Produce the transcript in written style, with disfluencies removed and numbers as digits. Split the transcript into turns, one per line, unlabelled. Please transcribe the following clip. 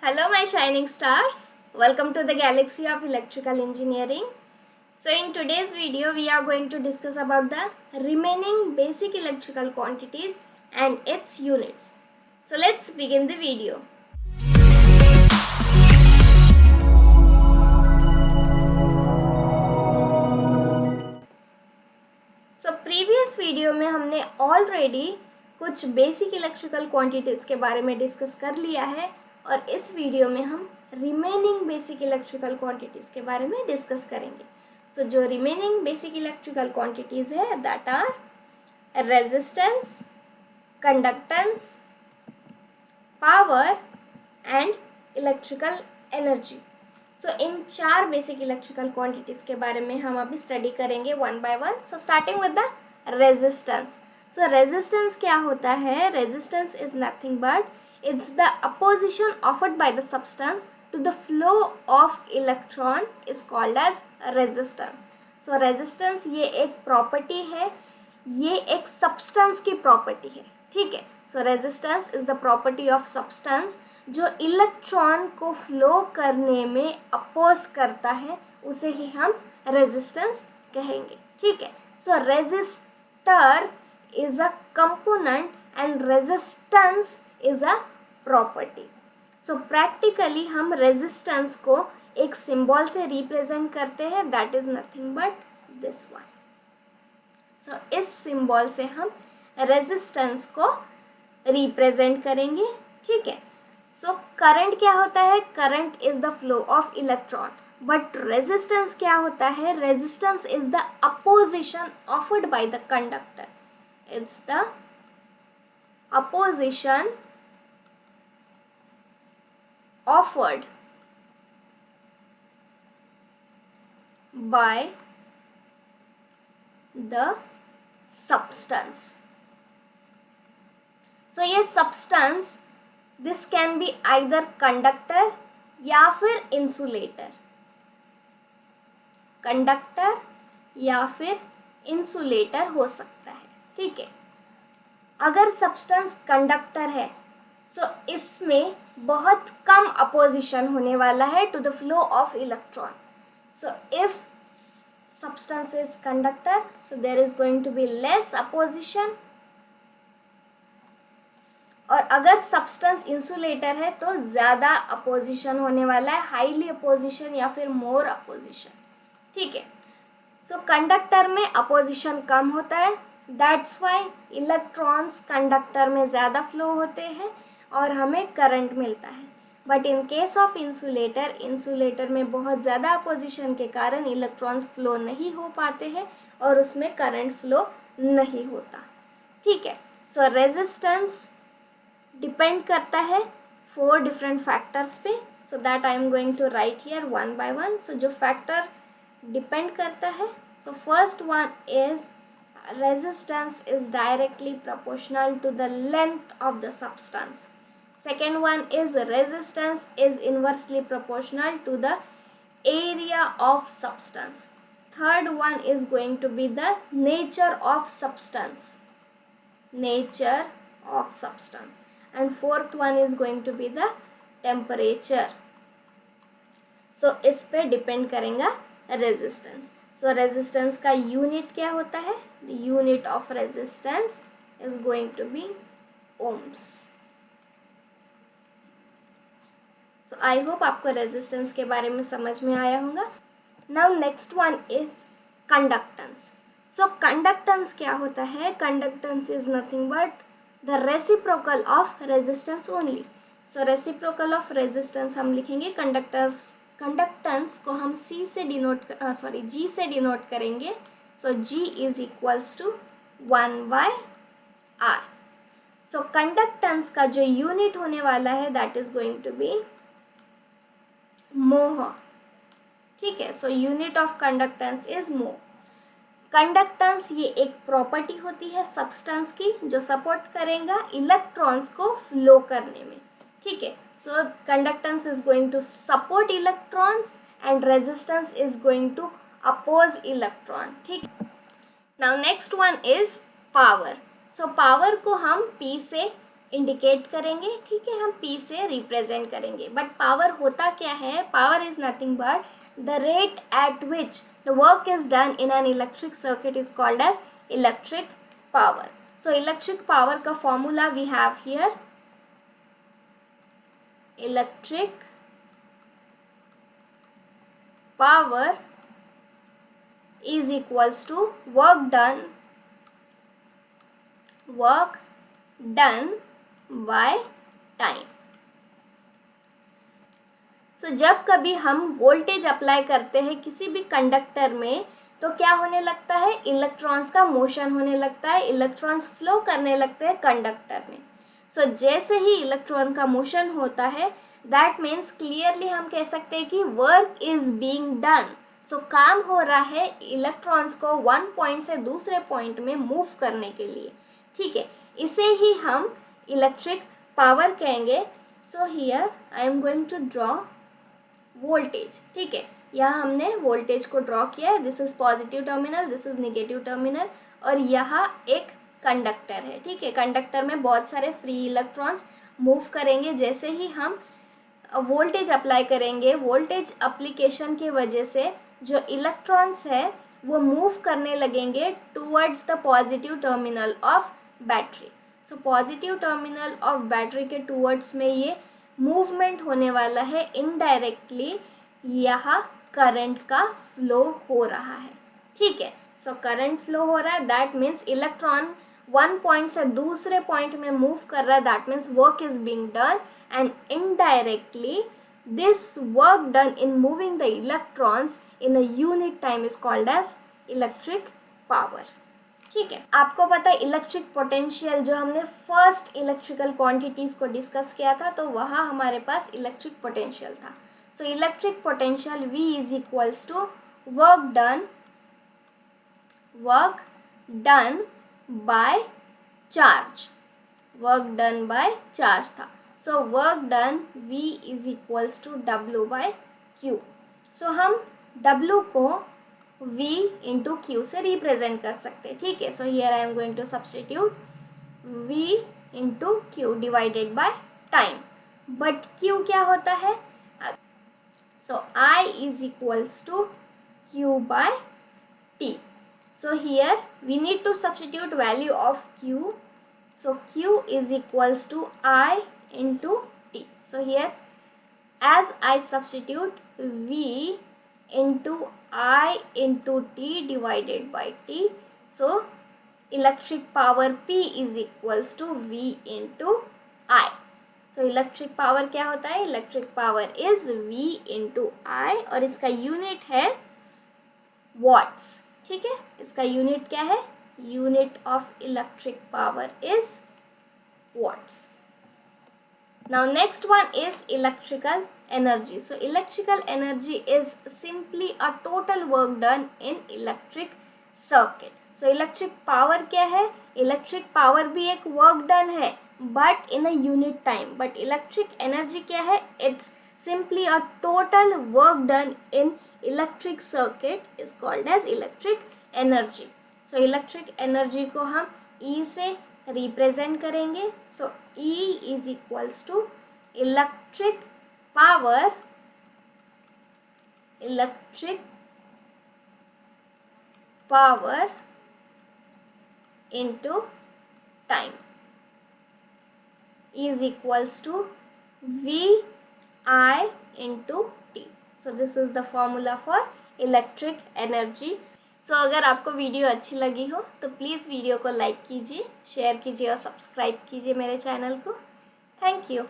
Hello my shining stars, welcome to the galaxy of electrical engineering. So in today's video we are going to discuss about the remaining basic electrical quantities and its units. So let's begin the video. So previous video में हमने already कुछ basic electrical quantities के बारे में discuss कर लिया है और इस वीडियो में हम रिमेनिंग बेसिक इलेक्ट्रिकल क्वांटिटीज़ के बारे में डिस्कस करेंगे. सो जो रिमेनिंग बेसिक इलेक्ट्रिकल क्वांटिटीज़ है that are resistance, conductance, power and electrical energy. So इन चार बेसिक इलेक्ट्रिकल क्वांटिटीज़ के बारे में हम अभी स्टडी करेंगे one by one. So starting with the resistance. So resistance क्या होता है? Resistance is nothing but it's the opposition offered by the substance to the flow of electron is called as resistance. So resistance ये एक property है, ये एक substance की property है, ठीक है. So resistance is the property of substance जो इलेक्ट्रॉन को फ्लो करने में अपोज करता है, उसे ही हम रेजिस्टेंस कहेंगे, ठीक है. So resistor is a component and resistance is a property. So practically हम रेजिस्टेंस को एक सिंबल से रिप्रेजेंट करते हैं, that is nothing but this one. So इस सिंबल से हम रेजिस्टेंस को रिप्रेजेंट करेंगे, ठीक है. सो करंट क्या होता है? Current is the flow of electron. But resistance क्या होता है? Resistance is the opposition offered by the conductor. It's the opposition offered by the substance. So ये substance this can be either conductor या फिर insulator. Conductor या फिर insulator हो सकता है, ठीक है. अगर सब्सटेंस कंडक्टर है सो इसमें बहुत कम अपोजिशन होने वाला है to the flow of electron. So if substance is conductor so there is going to be less opposition. और अगर सब्सटेंस इंसुलेटर है तो ज़्यादा अपोजिशन होने वाला है, हाईली अपोजिशन या फिर मोर अपोजिशन, ठीक है. सो कंडक्टर में अपोजिशन कम होता है, दैट्स वाई इलेक्ट्रॉन्स कंडक्टर में ज़्यादा फ्लो होते हैं और हमें करंट मिलता है. But in case of insulator, insulator में बहुत ज़्यादा अपोजिशन के कारण इलेक्ट्रॉन्स फ्लो नहीं हो पाते हैं और उसमें करंट फ्लो नहीं होता, ठीक है. सो रेजिस्टेंस डिपेंड करता है 4 डिफरेंट फैक्टर्स पे. So that I am going to write here one by one. So जो फैक्टर डिपेंड करता है, so first one is resistance is directly proportional to the length of the substance. Second one is resistance is inversely proportional to the area of substance. Third one is going to be the nature of substance. Nature of substance. And fourth one is going to be the temperature. So इस पे depend करेगा resistance. सो resistance का unit क्या होता है? The unit of resistance is going to be ohms. So I hope आपको resistance के बारे में समझ में आया होगा. Now next one is conductance. So conductance क्या होता है? Conductance is nothing but the reciprocal of resistance only. So reciprocal of resistance हम लिखेंगे कंडक्टेंस को हम G से डिनोट करेंगे. So G is equals to 1/R. So conductance का जो यूनिट होने वाला है that is going to be mho, ठीक है. So unit of conductance is mho. Conductance ये एक प्रॉपर्टी होती है सब्सटेंस की जो सपोर्ट करेगा इलेक्ट्रॉन्स को फ्लो करने में, ठीक है. So conductance is going to support electrons and resistance is going to oppose electron, ठीक. Now next one is power. So power को हम P से इंडिकेट करेंगे, ठीक है, हम P से रिप्रेजेंट करेंगे। बट पावर होता क्या है? Power is nothing but the rate at which the work is done in an electric circuit is called as electric power. So electric power का formula we have here, electric power is equals to work done by time। So जब कभी हम voltage apply करते हैं किसी भी conductor में तो क्या होने लगता है? इलेक्ट्रॉन्स का मोशन होने लगता है, इलेक्ट्रॉन्स फ्लो करने लगते हैं कंडक्टर में। सो जैसे ही इलेक्ट्रॉन का मोशन होता है दैट मीन्स क्लियरली हम कह सकते हैं कि वर्क इज बीइंग डन। सो काम हो रहा है इलेक्ट्रॉन्स को वन पॉइंट से दूसरे पॉइंट में मूव करने के लिए, ठीक है, इसे ही हम इलेक्ट्रिक पावर कहेंगे। So here I am going to draw voltage, ठीक है, यहाँ हमने वोल्टेज को ड्रॉ किया है। This is positive terminal, this is negative terminal, और यहाँ एक कंडक्टर है, ठीक है। कंडक्टर में बहुत सारे फ्री इलेक्ट्रॉन्स मूव करेंगे। जैसे ही हम वोल्टेज अप्लाई करेंगे, वोल्टेज अप्लीकेशन की वजह से जो इलेक्ट्रॉन्स है वो मूव करने लगेंगे towards the positive terminal of battery. So positive terminal of battery के टूवर्ड्स में ये मूवमेंट होने वाला है। इनडायरेक्टली यहाँ करंट का फ्लो हो रहा है, ठीक है। सो करंट फ्लो हो रहा है, that means electron one point से दूसरे पॉइंट में मूव कर रहा है, that means work is being done, and indirectly this work done in moving the electrons in a unit time is called as electric power, ठीक है। आपको पता है इलेक्ट्रिक पोटेंशियल, जो हमने फर्स्ट इलेक्ट्रिकल क्वांटिटीज को डिस्कस किया था तो वहाँ हमारे पास इलेक्ट्रिक पोटेंशियल था। So electric potential V is equals to work done by charge, work done by charge था। So work done V is equals to W by Q। So हम W को V into Q से represent कर सकते हैं, ठीक है। So here I am going to substitute V into Q divided by time। But Q क्या होता है? So I is equals to Q by T। So here we need to substitute value of Q। So Q is equals to I into T। So here as I substitute V into I into T divided by T, so electric power P is equals to V into I। So electric power क्या होता है? Electric power is V into I और इसका unit है watts, ठीक है। इसका unit क्या है? Unit of electric power is watts। Now next one is electrical energy। So electrical energy is simply a total work done in electric circuit। So electric power क्या है? Electric power भी एक work done है but in a unit time। But electric energy क्या है? It's simply a total work done in electric circuit is called as electric energy। So electric energy को हम E से रिप्रेजेंट करेंगे। So E is equals to electric power into time is equals to VI into T। So this is the formula for electric energy। सो अगर आपको video अच्छी लगी हो तो प्लीज़ वीडियो को लाइक कीजिए, शेयर कीजिए और सब्सक्राइब कीजिए मेरे चैनल को। Thank you.